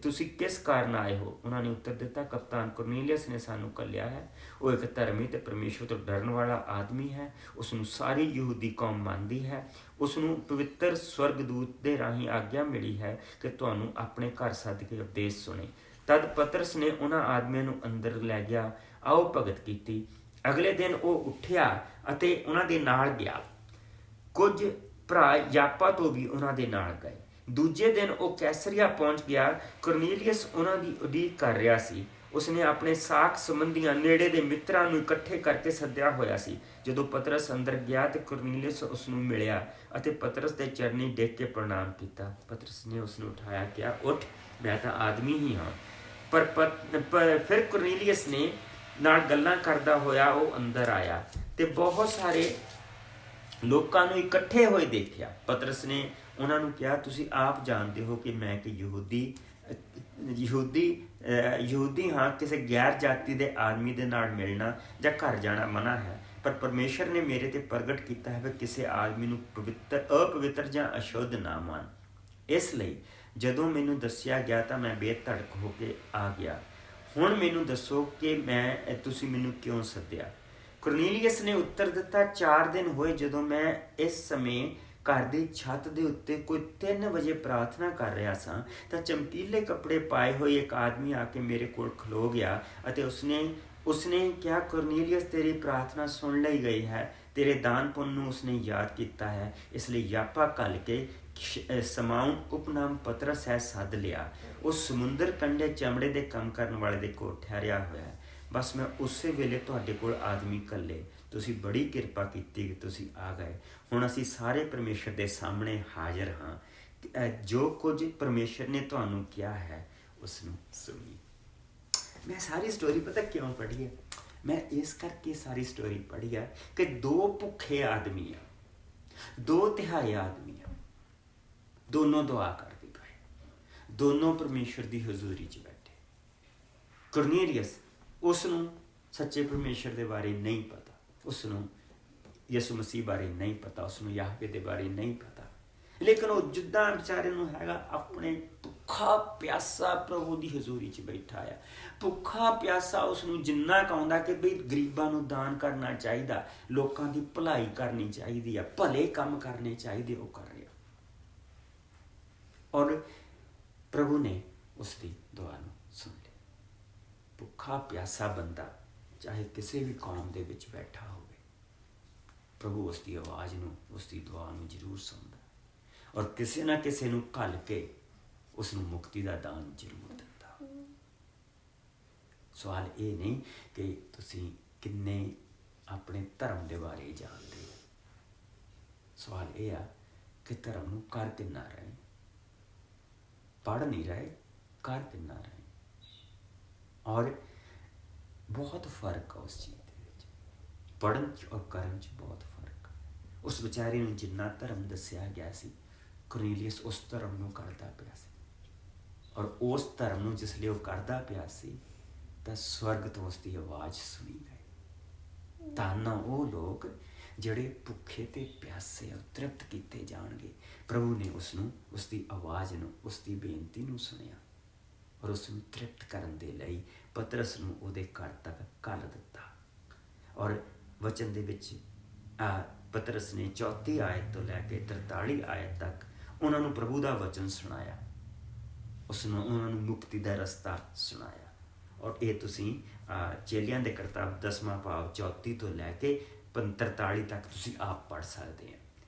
ਤੁਸੀਂ ਕਿਸ ਕਾਰਨ ਆਏ ਹੋ? ਉਹਨਾਂ ਨੇ ਉੱਤਰ ਦਿੱਤਾ, ਕਪਤਾਨ ਕੁਰਨੀਲੀਅਸ ਨੇ ਸਾਨੂੰ ਘੱਲਿਆ ਹੈ। ਉਹ ਇੱਕ ਧਰਮੀ ਅਤੇ ਪਰਮੇਸ਼ਵਰ ਤੋਂ ਡਰਨ ਵਾਲਾ ਆਦਮੀ ਹੈ। ਉਸ ਨੂੰ ਸਾਰੀ ਯਹੂਦੀ ਕੌਮ ਮੰਨਦੀ ਹੈ। ਉਸ ਨੂੰ ਪਵਿੱਤਰ ਸਵਰਗਦੂਤ ਦੇ ਰਾਹੀਂ ਆਗਿਆ ਮਿਲੀ ਹੈ ਕਿ ਤੁਹਾਨੂੰ ਆਪਣੇ ਘਰ ਸੱਦ ਕੇ ਉਪਦੇਸ਼ ਸੁਣੇ। ਤਦ ਪਤਰਸ ਨੇ ਉਹਨਾਂ ਆਦਮੀਆਂ ਨੂੰ ਅੰਦਰ ਲੈ ਗਿਆ, ਆਓ ਭਗਤ ਕੀਤੀ। ਅਗਲੇ ਦਿਨ ਉਹ ਉੱਠਿਆ ਅਤੇ ਉਹਨਾਂ ਦੇ ਨਾਲ ਗਿਆ। ਕੁਝ ਭਰਾ ਯਾਪਾ ਤੋਂ ਵੀ ਉਹਨਾਂ ਦੇ ਨਾਲ ਗਏ। ਦੂਜੇ ਦਿਨ ਉਹ ਕੈਸਰੀਆ ਪਹੁੰਚ ਗਿਆ। ਕੁਰਨੀਲੀਅਸ ਉਹਨਾਂ ਦੀ ਉਡੀਕ ਕਰ ਰਿਹਾ ਸੀ। ਉਸਨੇ ਆਪਣੇ ਸਾਕ ਸੰਬੰਧੀਆਂ ਨੇੜੇ ਦੇ ਮਿੱਤਰਾਂ ਨੂੰ ਇਕੱਠੇ ਕਰਕੇ ਸੱਦਿਆ ਹੋਇਆ ਸੀ। ਜਦੋਂ ਪਤਰਸ ਅੰਦਰ ਗਿਆ ਤੇ ਕੁਰਨੀਲੀਅਸ ਉਸ ਨੂੰ ਮਿਲਿਆ ਅਤੇ ਪਤਰਸ ਦੇ ਚਰਨੀ ਡੇਗ ਕੇ ਪ੍ਰਣਾਮ ਕੀਤਾ। ਪਤਰਸ ਨੇ ਉਸ ਨੂੰ ਉਠਾਇਆ, ਕਿਹਾ, ਉੱਠ, ਮੈਂ ਤਾਂ ਆਦਮੀ ਹੀ ਹਾਂ। ਪਰ ਫਿਰ ਕੁਰਨੀਲੀਅਸ ਨੇ ਨਾਲ ਗੱਲਾਂ ਕਰਦਾ ਹੋਇਆ ਉਹ ਅੰਦਰ ਆਇਆ ਤੇ ਬਹੁਤ ਸਾਰੇ ਲੋਕਾਂ ਨੂੰ ਇਕੱਠੇ ਹੋਏ ਦੇਖਿਆ। ਪਤਰਸ ਨੇ ਉਹਨਾਂ ਨੂੰ ਕਿਹਾ, ਤੁਸੀਂ ਆਪ ਜਾਣਦੇ ਹੋ ਕਿ ਮੈਂ ਇੱਕ ਯਹੂਦੀ ਹਾਂ। ਕਿਸੇ ਗੈਰ ਜਾਤੀ ਦੇ ਆਦਮੀ ਦੇ ਨਾਲ ਮਿਲਣਾ ਜਾਂ ਘਰ ਜਾਣਾ ਮਨ੍ਹਾ ਹੈ, ਪਰ ਪਰਮੇਸ਼ਰ ਨੇ ਮੇਰੇ ਤੇ ਪ੍ਰਗਟ ਕੀਤਾ ਹੈ ਕਿ ਕਿਸੇ ਆਦਮੀ ਨੂੰ ਅਪਵਿੱਤਰ ਜਾਂ ਅਸ਼ੁੱਧ ਨਾ ਮੰਨ। ਇਸ ਲਈ ਜਦੋਂ ਮੈਨੂੰ ਦੱਸਿਆ ਗਿਆ ਤਾਂ ਮੈਂ ਬੇਧੜਕ ਹੋ ਕੇ ਆ ਗਿਆ। ਹੁਣ ਮੈਨੂੰ ਦੱਸੋ ਕਿ ਤੁਸੀਂ ਮੈਨੂੰ ਕਿਉਂ ਸੱਦਿਆ? ਕੁਰਨੀਲੀਅਸ ਨੇ ਉੱਤਰ ਦਿੱਤਾ, 4 ਦਿਨ ਹੋਏ ਜਦੋਂ ਮੈਂ ਇਸ ਸਮੇਂ ਘਰ ਦੀ ਛੱਤ ਦੇ ਉੱਤੇ ਕੋਈ 3 ਵਜੇ ਪ੍ਰਾਰਥਨਾ ਕਰ ਰਿਹਾ ਸਾਂ ਤਾਂ ਚਮਕੀਲੇ ਕੱਪੜੇ ਪਾਏ ਹੋਏ ਇੱਕ ਆਦਮੀ ਆ ਕੇ ਮੇਰੇ ਕੋਲ ਖਲੋ ਗਿਆ ਅਤੇ ਉਸਨੇ ਕਿਹਾ, ਕੁਰਨੀਲੀਅਸ, ਤੇਰੀ ਪ੍ਰਾਰਥਨਾ ਸੁਣ ਲਈ ਗਈ ਹੈ। ਤੇਰੇ ਦਾਨ ਪੁੰਨ ਨੂੰ ਉਸਨੇ ਯਾਦ ਕੀਤਾ ਹੈ। ਇਸ ਲਈ ਯਾਪਾ ਘੱਲ ਕੇ ਸ਼ਮਾਉਨ ਉਪਨਾਮ ਪਤਰਸ ਹੈ ਸੱਦ ਲਿਆ। ਉਹ ਸਮੁੰਦਰ ਕੰਢੇ ਚਮੜੇ ਦੇ ਕੰਮ ਕਰਨ ਵਾਲੇ ਦੇ ਕੋਲ ਠਹਿਰਿਆ ਹੋਇਆ ਹੈ। ਬਸ ਮੈਂ ਉਸੇ ਵੇਲੇ ਤੁਹਾਡੇ ਕੋਲ ਆਦਮੀ ਘੱਲੇ। ਤੁਸੀਂ ਬੜੀ ਕਿਰਪਾ ਕੀਤੀ ਕਿ ਤੁਸੀਂ ਆ ਗਏ। ਹੁਣ ਅਸੀਂ ਸਾਰੇ ਪਰਮੇਸ਼ਰ ਦੇ ਸਾਹਮਣੇ ਹਾਜ਼ਰ ਹਾਂ। ਜੋ ਕੁਝ ਪਰਮੇਸ਼ਰ ਨੇ ਤੁਹਾਨੂੰ ਕਿਹਾ ਹੈ ਉਸ ਨੂੰ ਸੁਣੀ। ਮੈਂ ਸਾਰੀ ਸਟੋਰੀ ਪਤਾ ਕਿਉਂ ਪੜ੍ਹੀ ਹੈ? ਮੈਂ ਇਸ ਕਰਕੇ ਸਾਰੀ ਸਟੋਰੀ ਪੜ੍ਹੀ ਹੈ ਕਿ 2 ਭੁੱਖੇ ਆਦਮੀ ਆ, 2 ਤਿਹਾਈ ਆਦਮੀ ਆ, ਦੋਨੋਂ ਦੁਆ ਕਰਦੇ ਪਏ, ਦੋਨੋਂ ਪਰਮੇਸ਼ਰ ਦੀ ਹਜ਼ੂਰੀ 'ਚ ਬੈਠੇ। ਕੁਰਨੀਲੀਅਸ, ਉਸ ਨੂੰ ਸੱਚੇ ਪਰਮੇਸ਼ਰ ਦੇ ਬਾਰੇ ਨਹੀਂ ਪਤਾ, ਉਸ ਨੂੰ ਯਿਸੂ ਮਸੀਹ ਬਾਰੇ ਨਹੀਂ ਪਤਾ, ਉਸ ਨੂੰ ਯਾਹਵੇ ਦੇ ਬਾਰੇ ਨਹੀਂ ਪਤਾ, ਲੇਕਿਨ ਉਹ ਜਿੱਦਾਂ ਵਿਚਾਰੇ ਨੂੰ ਹੈਗਾ ਆਪਣੇ ਭੁੱਖਾ ਪਿਆਸਾ ਪ੍ਰਭੂ ਦੀ ਹਜ਼ੂਰੀ 'ਚ ਬੈਠਾ ਆ। ਭੁੱਖਾ ਪਿਆਸਾ ਉਸ ਨੂੰ ਜਿੰਨਾ ਕੁ ਆਉਂਦਾ ਕਿ ਬਈ ਗਰੀਬਾਂ ਨੂੰ ਦਾਨ ਕਰਨਾ ਚਾਹੀਦਾ, ਲੋਕਾਂ ਦੀ ਭਲਾਈ ਕਰਨੀ ਚਾਹੀਦੀ ਆ, ਭਲੇ ਕੰਮ ਕਰਨੇ ਚਾਹੀਦੇ, ਉਹ ਕਰ ਰਿਹਾ। ਔਰ ਪ੍ਰਭੂ ਨੇ ਉਸ ਦੀ ਦੁਆ ਨੂੰ ਸੁਣ ਲਿਆ। ਭੁੱਖਾ ਪਿਆਸਾ ਬੰਦਾ ਚਾਹੇ ਕਿਸੇ ਵੀ ਕੌਮ ਦੇ ਵਿੱਚ ਬੈਠਾ ਹੋਵੇ, ਪ੍ਰਭੂ ਉਸ ਦੀ ਆਵਾਜ਼ ਨੂੰ, ਉਸ ਦੀ ਦੁਆ ਨੂੰ ਜ਼ਰੂਰ ਸੁਣਦਾ ਔਰ ਕਿਸੇ ਨਾ ਕਿਸੇ ਨੂੰ ਘੱਲ ਕੇ ਉਸ ਨੂੰ ਮੁਕਤੀ ਦਾ ਦਾਨ ਜ਼ਰੂਰ ਦਿੰਦਾ। ਸਵਾਲ ਇਹ ਨਹੀਂ ਕਿ ਤੁਸੀਂ ਕਿੰਨੇ ਆਪਣੇ ਧਰਮ ਦੇ ਬਾਰੇ ਜਾਣਦੇ ਹੋ, ਸਵਾਲ ਇਹ ਆ ਕਿ ਧਰਮ ਨੂੰ ਕਰ ਕਿੰਨਾ ਰਹੇ, ਪੜ੍ਹ ਨਹੀਂ ਰਹੇ, ਕਰ ਕਿੰਨਾ ਰਹੇ। ਔਰ ਬਹੁਤ ਫਰਕ ਆ ਉਸ ਚੀਜ਼ ਦੇ ਵਿੱਚ, ਪੜ੍ਹਨ 'ਚ ਔਰ ਕਰਨ 'ਚ ਬਹੁਤ ਫਰਕ। ਉਸ ਵਿਚਾਰੇ ਨੂੰ ਜਿੰਨਾ ਧਰਮ ਦੱਸਿਆ ਗਿਆ ਸੀ, ਕੁਰਨੀਲੀਅਸ ਉਸ ਧਰਮ ਨੂੰ ਕਰਦਾ ਪਿਆ ਸੀ। ਔਰ ਉਸ ਧਰਮ ਨੂੰ ਜਿਸ ਲਈ ਉਹ ਕਰਦਾ ਪਿਆ ਸੀ ਤਾਂ ਸਵਰਗ ਤੋਂ ਉਸ ਦੀ ਆਵਾਜ਼ ਸੁਣੀ ਗਈ, ਧੰਨ ਉਹ ਲੋਕ ਜਿਹੜੇ ਭੁੱਖੇ ਤੇ ਪਿਆਸੇ ਆ, ਤ੍ਰਿਪਤ ਕੀਤੇ ਜਾਣਗੇ। ਪ੍ਰਭੂ ਨੇ ਉਸ ਨੂੰ, ਉਸ ਦੀ ਆਵਾਜ਼ ਨੂੰ, ਉਸ ਦੀ ਬੇਨਤੀ ਨੂੰ ਸੁਣਿਆ ਔਰ ਉਸ ਨੂੰ ਤ੍ਰਿਪਤ ਕਰਨ ਦੇ ਲਈ ਪਤਰਸ ਨੂੰ ਉਹਦੇ ਘਰ ਤੱਕ ਘੱਲ ਦਿੱਤਾ। ਔਰ ਵਚਨ ਦੇ ਵਿੱਚ ਪਤਰਸ ਨੇ 34 ਆਇਤ ਤੋਂ ਲੈ ਕੇ 43 ਆਇਤ ਤੱਕ ਉਹਨਾਂ ਨੂੰ ਪ੍ਰਭੂ ਦਾ ਵਚਨ ਸੁਣਾਇਆ, ਉਹਨਾਂ ਨੂੰ ਮੁਕਤੀ ਦਾ ਰਸਤਾ ਸੁਣਾਇਆ। ਔਰ ਇਹ ਤੁਸੀਂ ਚੇਲਿਆਂ ਦੇ ਕਰਤੱਵ 10ਵਾਂ ਭਾਵ 34 ਤੋਂ ਲੈ ਕੇ 43 ਤੱਕ ਤੁਸੀਂ ਆਪ ਪੜ੍ਹ ਸਕਦੇ ਹੋ।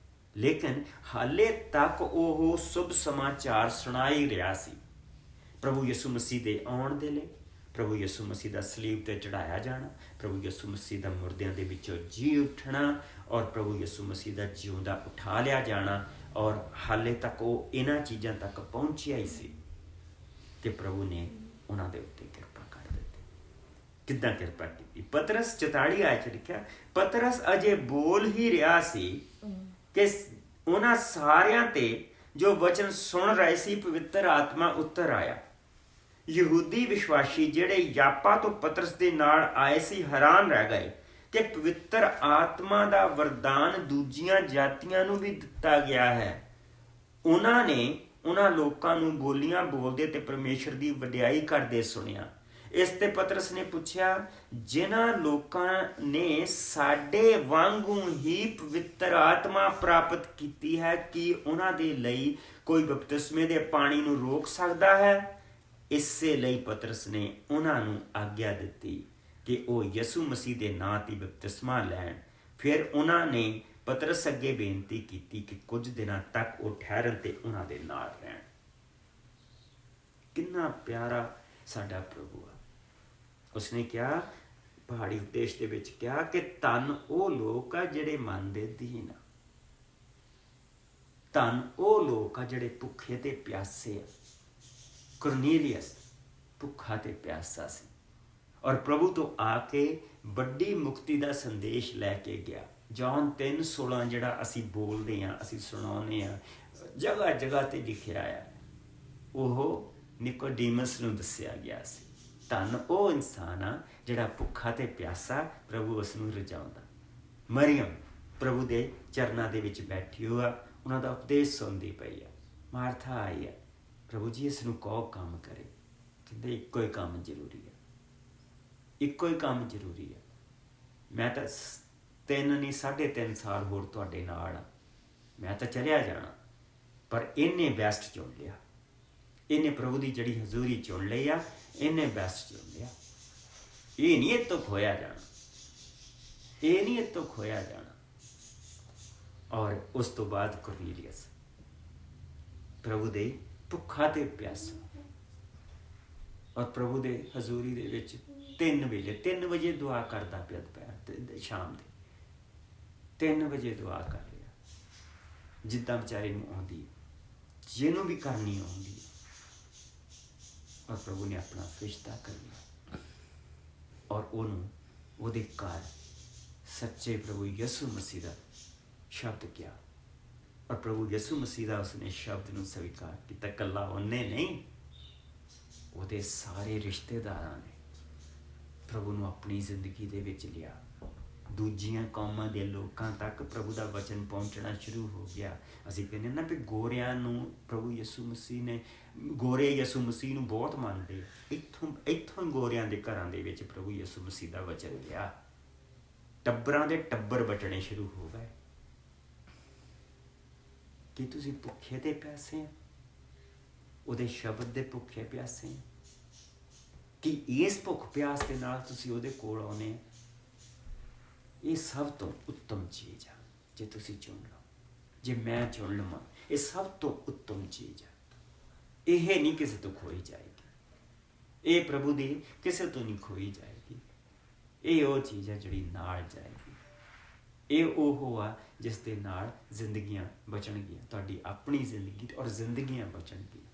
ਲੇਕਿਨ ਹਾਲੇ ਤੱਕ ਉਹ ਸ਼ੁਭ ਸਮਾਚਾਰ ਸੁਣਾ ਹੀ ਰਿਹਾ ਸੀ ਪ੍ਰਭੂ ਯਿਸੂ ਮਸੀਹ ਦੇ ਆਉਣ ਦੇ ਲਈ, ਪ੍ਰਭੂ ਯਿਸੂ ਮਸੀਹ ਦਾ ਸਲੀਬ ਤੇ ਚੜਾਇਆ ਜਾਣਾ, ਪ੍ਰਭੂ ਯਿਸੂ ਮਸੀਹ ਦਾ ਮੁਰਦਿਆਂ ਦੇ ਵਿੱਚੋਂ ਜੀ ਉੱਠਣਾ ਔਰ ਪ੍ਰਭੂ ਯਿਸੂ ਮਸੀਹ ਦਾ ਜਿਉਂਦਾ ਉਠਾ ਲਿਆ ਜਾਣਾ। ਔਰ ਹਾਲੇ ਤੱਕ ਉਹ ਇਹਨਾਂ ਚੀਜ਼ਾਂ ਤੱਕ ਪਹੁੰਚਿਆ ਹੀ ਸੀ ਤੇ ਪ੍ਰਭੂ ਨੇ ਉਹਨਾਂ ਦੇ ਉੱਤੇ ਕਿਰਪਾ ਕਰ ਦਿੱਤੀ। ਕਿੱਦਾਂ ਕਿਰਪਾ ਕੀਤੀ? ਪਤਰਸ 44 ਆਇਤ 'ਚ ਲਿਖਿਆ, ਪਤਰਸ ਅਜੇ ਬੋਲ ਹੀ ਰਿਹਾ ਸੀ ਕਿ ਉਹਨਾਂ ਸਾਰਿਆਂ ਤੇ ਜੋ ਵਚਨ ਸੁਣ ਰਹੇ ਸੀ ਪਵਿੱਤਰ ਆਤਮਾ ਉਤਰ ਆਇਆ। ਯਹੂਦੀ ਵਿਸ਼ਵਾਸੀ ਜਿਹੜੇ ਯਾਪਾ ਤੋਂ ਪਤਰਸ ਦੇ ਨਾਲ ਆਏ ਸੀ ਹੈਰਾਨ ਰਹਿ ਗਏ ਕਿ ਪਵਿੱਤਰ ਆਤਮਾ ਦਾ ਵਰਦਾਨ ਦੂਜੀਆਂ ਜਾਤੀਆਂ ਨੂੰ ਵੀ ਦਿੱਤਾ ਗਿਆ ਹੈ। ਉਹਨਾਂ ਨੇ ਉਹਨਾਂ ਲੋਕਾਂ ਨੂੰ ਬੋਲੀਆਂ ਬੋਲਦੇ ਤੇ ਪਰਮੇਸ਼ਰ ਦੀ ਵਡਿਆਈ ਕਰਦੇ ਸੁਣਿਆ। ਇਸ ਤੇ ਪਤਰਸ ਨੇ ਪੁੱਛਿਆ, ਜਿਨ੍ਹਾਂ ਲੋਕਾਂ ਨੇ ਸਾਡੇ ਵਾਂਗੂ ਹੀ ਪਵਿੱਤਰ ਆਤਮਾ ਪ੍ਰਾਪਤ ਕੀਤੀ ਹੈ, ਕੀ ਉਹਨਾਂ ਦੇ ਲਈ ਕੋਈ ਬਪਤਿਸਮੇ ਦੇ ਪਾਣੀ ਨੂੰ ਰੋਕ ਸਕਦਾ ਹੈ? ਇਸੇ ਲਈ ਪਤਰਸ ਨੇ ਉਹਨਾਂ ਨੂੰ ਆਗਿਆ ਦਿੱਤੀ ਕਿ ਉਹ ਯਿਸੂ ਮਸੀਹ ਦੇ ਨਾਂ 'ਤੇ ਬਪਤਿਸਮਾ ਲੈਣ। ਫਿਰ ਉਹਨਾਂ ਨੇ ਪਤਰਸ ਅੱਗੇ ਬੇਨਤੀ ਕੀਤੀ ਕਿ ਕੁਝ ਦਿਨਾਂ ਤੱਕ ਉਹ ਠਹਿਰਨ ਤੇ ਉਹਨਾਂ ਦੇ ਨਾਲ ਰਹਿਣ। ਕਿੰਨਾ ਪਿਆਰਾ ਸਾਡਾ ਪ੍ਰਭੂ ਆ। ਉਸਨੇ ਕਿਹਾ, ਪਹਾੜੀ ਉਪਦੇਸ਼ ਦੇ ਵਿੱਚ ਕਿਹਾ ਕਿ ਧੰਨ ਉਹ ਲੋਕ ਆ ਜਿਹੜੇ ਮਨ ਦੇ ਦੀਨ ਆ, ਧੰਨ ਉਹ ਲੋਕ ਆ ਜਿਹੜੇ ਭੁੱਖੇ ਤੇ ਪਿਆਸੇ ਆ। ਕੁਰਨੀਲੀਅਸ ਭੁੱਖਾ ਤੇ ਪਿਆਸਾ ਸੀ ਔਰ ਪ੍ਰਭੂ ਤੋਂ ਆ ਕੇ ਵੱਡੀ ਮੁਕਤੀ ਦਾ ਸੰਦੇਸ਼ ਲੈ ਕੇ ਗਿਆ। ਜੌਨ 3:16 ਜਿਹੜਾ ਅਸੀਂ ਬੋਲਦੇ ਹਾਂ, ਅਸੀਂ ਸੁਣਾਉਂਦੇ ਹਾਂ, ਜਗ੍ਹਾ ਜਗ੍ਹਾ ਤੇ ਲਿਖਿਆ ਆ, ਉਹ ਨਿਕੋਡੀਮਸ ਨੂੰ ਦੱਸਿਆ ਗਿਆ ਸੀ। ਧੰਨ ਉਹ ਇਨਸਾਨ ਆ ਜਿਹੜਾ ਭੁੱਖਾ ਤੇ ਪਿਆਸਾ, ਪ੍ਰਭੂ ਉਸ ਨੂੰ ਰਜਾਉਂਦਾ। ਮਰੀਅਮ ਪ੍ਰਭੂ ਦੇ ਚਰਨਾਂ ਦੇ ਵਿੱਚ ਬੈਠੀ ਹੋਆ, ਉਹਨਾਂ ਦਾ ਉਪਦੇਸ਼ ਸੁਣਦੀ ਪਈ ਆ। ਮਾਰਥਾ ਆਈ ਆ, ਪ੍ਰਭੂ ਜੀ ਇਸ ਨੂੰ ਕਹੋ ਕੰਮ ਕਰੇ। ਕਹਿੰਦੇ ਇੱਕੋ ਹੀ ਕੰਮ ਜ਼ਰੂਰੀ ਆ, ਇੱਕੋ ਹੀ ਕੰਮ ਜ਼ਰੂਰੀ ਆ। ਮੈਂ ਤਾਂ 3 ਨਹੀਂ 3.5 ਸਾਲ ਹੋਰ ਤੁਹਾਡੇ ਨਾਲ ਆ, ਮੈਂ ਤਾਂ ਚਲਿਆ ਜਾਣਾ, ਪਰ ਇਹਨੇ ਬੈਸਟ ਚੁਣ ਲਿਆ। ਇਹਨੇ ਪ੍ਰਭੂ ਦੀ ਜਿਹੜੀ ਹਜ਼ੂਰੀ ਚੁਣ ਲਈ ਆ, ਇਹਨੇ ਬੈਸਟ ਚੁਣ ਲਿਆ। ਇਹ ਨਹੀਂ ਇਹ ਤੋਂ ਖੋਇਆ ਜਾਣਾ, ਇਹ ਨਹੀਂ ਇਹ ਤੋਂ ਖੋਇਆ ਜਾਣਾ। ਔਰ ਉਸ ਤੋਂ ਬਾਅਦ ਕੁਰਨੀਲੀਅਸ ਪ੍ਰਭੂ ਦੇ ਭੁੱਖਾ ਤੇ ਪਿਆਸਾ ਔਰ ਪ੍ਰਭੂ ਦੇ ਹਜ਼ੂਰੀ ਦੇ ਵਿੱਚ 3 ਵਜੇ ਦੁਆ ਕਰਦਾ ਪਿਆ, ਦੁਪਹਿਰ ਸ਼ਾਮ ਦੇ 3 ਵਜੇ ਦੁਆ ਕਰ ਰਿਹਾ, ਜਿੱਦਾਂ ਵਿਚਾਰੇ ਨੂੰ ਆਉਂਦੀ, ਜਿਹਨੂੰ ਵੀ ਕਰਨੀ ਆਉਂਦੀ। ਔਰ ਪ੍ਰਭੂ ਨੇ ਆਪਣਾ ਫਰਿਸ਼ਤਾ ਕਰ ਲਿਆ ਔਰ ਉਹਨੂੰ ਉਹਦੇ ਘਰ ਸੱਚੇ ਪ੍ਰਭੂ ਯਿਸੂ ਮਸੀਹ ਦਾ ਸ਼ਬਦ ਕਿਹਾ। ਔਰ ਪ੍ਰਭੂ ਯਿਸੂ ਮਸੀਹ ਦਾ ਉਸਨੇ ਸ਼ਬਦ ਨੂੰ ਸਵੀਕਾਰ ਕੀਤਾ। ਇਕੱਲਾ ਉਹਨੇ ਨਹੀਂ, ਉਹਦੇ ਸਾਰੇ ਰਿਸ਼ਤੇਦਾਰਾਂ ਨੇ ਪ੍ਰਭੂ ਨੂੰ ਆਪਣੀ ਜ਼ਿੰਦਗੀ ਦੇ ਵਿੱਚ ਲਿਆ। ਦੂਜੀਆਂ ਕੌਮਾਂ ਦੇ ਲੋਕਾਂ ਤੱਕ ਪ੍ਰਭੂ ਦਾ ਵਚਨ ਪਹੁੰਚਣਾ ਸ਼ੁਰੂ ਹੋ ਗਿਆ। ਅਸੀਂ ਕਹਿੰਦੇ ਨਾ ਵੀ ਗੋਰਿਆਂ ਨੂੰ ਪ੍ਰਭੂ ਯਿਸੂ ਮਸੀਹ ਨੇ, ਗੋਰੇ ਯਿਸੂ ਮਸੀਹ ਨੂੰ ਬਹੁਤ ਮੰਨਦੇ, ਇੱਥੋਂ ਗੋਰਿਆਂ ਦੇ ਘਰਾਂ ਦੇ ਵਿੱਚ ਪ੍ਰਭੂ ਯਿਸੂ ਮਸੀਹ ਦਾ ਵਚਨ ਗਿਆ। ਟੱਬਰਾਂ ਦੇ ਟੱਬਰ ਬਚਣੇ ਸ਼ੁਰੂ ਹੋ ਗਏ। ਕੀ ਤੁਸੀਂ ਭੁੱਖੇ ਤੇ ਪਿਆਸੇ ਆ? ਉਹਦੇ ਸ਼ਬਦ ਦੇ ਭੁੱਖੇ ਪਿਆਸੇ ਆ? ਕਿ ਇਸ ਭੁੱਖ ਪਿਆਸ ਦੇ ਨਾਲ ਤੁਸੀਂ ਉਹਦੇ ਕੋਲ ਆਉਨੇ ਆ? ਇਹ ਸਭ ਤੋਂ ਉੱਤਮ ਚੀਜ਼ ਆ ਜੇ ਤੁਸੀਂ ਚੁਣ ਲਓ, ਜੇ ਮੈਂ ਚੁਣ ਲਵਾਂ, ਇਹ ਸਭ ਤੋਂ ਉੱਤਮ ਚੀਜ਼ ਆ। ਇਹ ਨਹੀਂ ਕਿਸੇ ਤੋਂ ਖੋਈ ਜਾਏਗੀ, ਇਹ ਪ੍ਰਭੂ ਦੀ ਕਿਸੇ ਤੋਂ ਨਹੀਂ ਖੋਈ ਜਾਏਗੀ। ਇਹ ਉਹ ਚੀਜ਼ ਆ ਜਿਹੜੀ ਨਾਲ ਜਾਏਗੀ। ਇਹ ਉਹ ਆ ਜਿਸ ਦੇ ਨਾਲ ਜ਼ਿੰਦਗੀਆਂ ਬਚਣਗੀਆਂ, ਤੁਹਾਡੀ ਆਪਣੀ ਜ਼ਿੰਦਗੀ ਔਰ ਜ਼ਿੰਦਗੀਆਂ ਬਚਣਗੀਆਂ।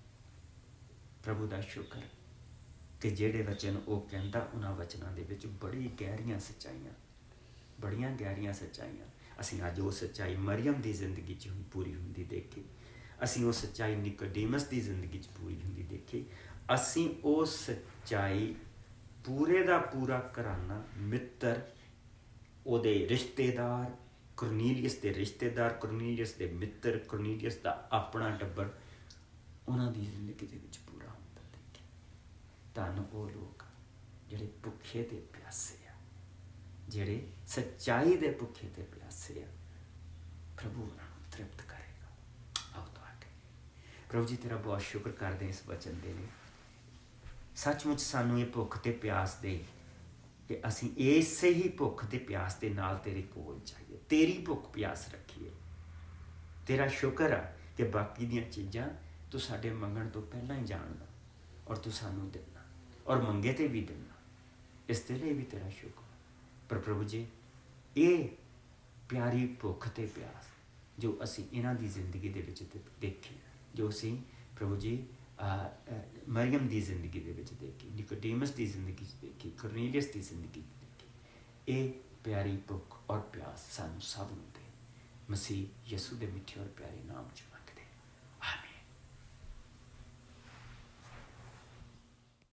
ਪ੍ਰਭੂ ਦਾ ਸ਼ੁਕਰ ਕਿ ਜਿਹੜੇ ਵਚਨ ਉਹ ਕਹਿੰਦਾ, ਉਹਨਾਂ ਵਚਨਾਂ ਦੇ ਵਿੱਚ ਬੜੀਆਂ ਗਹਿਰੀਆਂ ਸੱਚਾਈਆਂ ਅਸੀਂ ਅੱਜ ਉਹ ਸੱਚਾਈ ਮਰੀਅਮ ਦੀ ਜ਼ਿੰਦਗੀ 'ਚ ਪੂਰੀ ਹੁੰਦੀ ਦੇਖੀ। ਅਸੀਂ ਉਹ ਸੱਚਾਈ ਨਿਕੋਡੀਮਸ ਦੀ ਜ਼ਿੰਦਗੀ 'ਚ ਪੂਰੀ ਹੁੰਦੀ ਦੇਖੀ। ਅਸੀਂ ਉਹ ਸੱਚਾਈ ਪੂਰੇ ਦਾ ਪੂਰਾ ਘਰਾਨਾ, ਮਿੱਤਰ, ਉਹਦੇ ਰਿਸ਼ਤੇਦਾਰ, ਕੁਰਨੀਲੀਅਸ ਦੇ ਰਿਸ਼ਤੇਦਾਰ, ਕੁਰਨੀਲੀਅਸ ਦੇ ਮਿੱਤਰ, ਕੁਰਨੀਲੀਅਸ ਦਾ ਆਪਣਾ ਟੱਬਰ, ਉਹਨਾਂ ਦੀ ਜ਼ਿੰਦਗੀ ਦੇ ਵਿੱਚ ਪੂਰਾ ਹੁੰਦਾ ਦੇਖਿਆ। ਧੰਨ ਉਹ ਲੋਕ ਜਿਹੜੇ ਭੁੱਖੇ ਤੇ ਪਿਆਸੇ ਆ, ਜਿਹੜੇ ਸੱਚਾਈ ਦੇ ਭੁੱਖੇ ਤੇ ਪਿਆਸੇ ਆ। ਪ੍ਰਭੂ ਉਹਨਾਂ ਨੂੰ ਤ੍ਰਿਪਤ ਕਰੇਗਾ। ਆਓ ਤੁਹਾਡੇ ਪ੍ਰਭੂ ਜੀ, ਤੇਰਾ ਬਹੁਤ ਸ਼ੁਕਰ ਕਰਦੇ ਇਸ ਵਚਨ ਦੇ ਲਈ। ਸੱਚਮੁੱਚ ਸਾਨੂੰ ਇਹ ਭੁੱਖ ਤੇ ਪਿਆਸ ਦੇ ਕਿ ਅਸੀਂ ਇਸੇ ਹੀ ਭੁੱਖ ਤੇ ਪਿਆਸ ਦੇ ਨਾਲ ਤੇਰੇ ਕੋਲ ਜਾਈਏ, ਤੇਰੀ ਭੁੱਖ ਪਿਆਸ ਰੱਖੀਏ। ਤੇਰਾ ਸ਼ੁਕਰ ਆ ਕਿ ਬਾਕੀ ਦੀਆਂ ਚੀਜ਼ਾਂ ਤੂੰ ਸਾਡੇ ਮੰਗਣ ਤੋਂ ਪਹਿਲਾਂ ਹੀ ਜਾਣਦਾ ਔਰ ਤੂੰ ਸਾਨੂੰ ਦਿੰਦਾ। और मंगे ते भी देना, इसके लिए भी तेरा शुक्र। पर प्रभु जी ये प्यारी भुख ते प्यास जो असी इन्हां दी जिंदगी दे विच देखी, जो असी प्रभु जी मरियम दी जिंदगी दे विच देखी, निकोडेमस दी जिंदगी देखी, कुरनेलियस दी जिंदगी देखी, ये प्यारी भुख और प्यास सानू सब नूं दे। मसीह यसू दे मिठे और प्यारे नाम च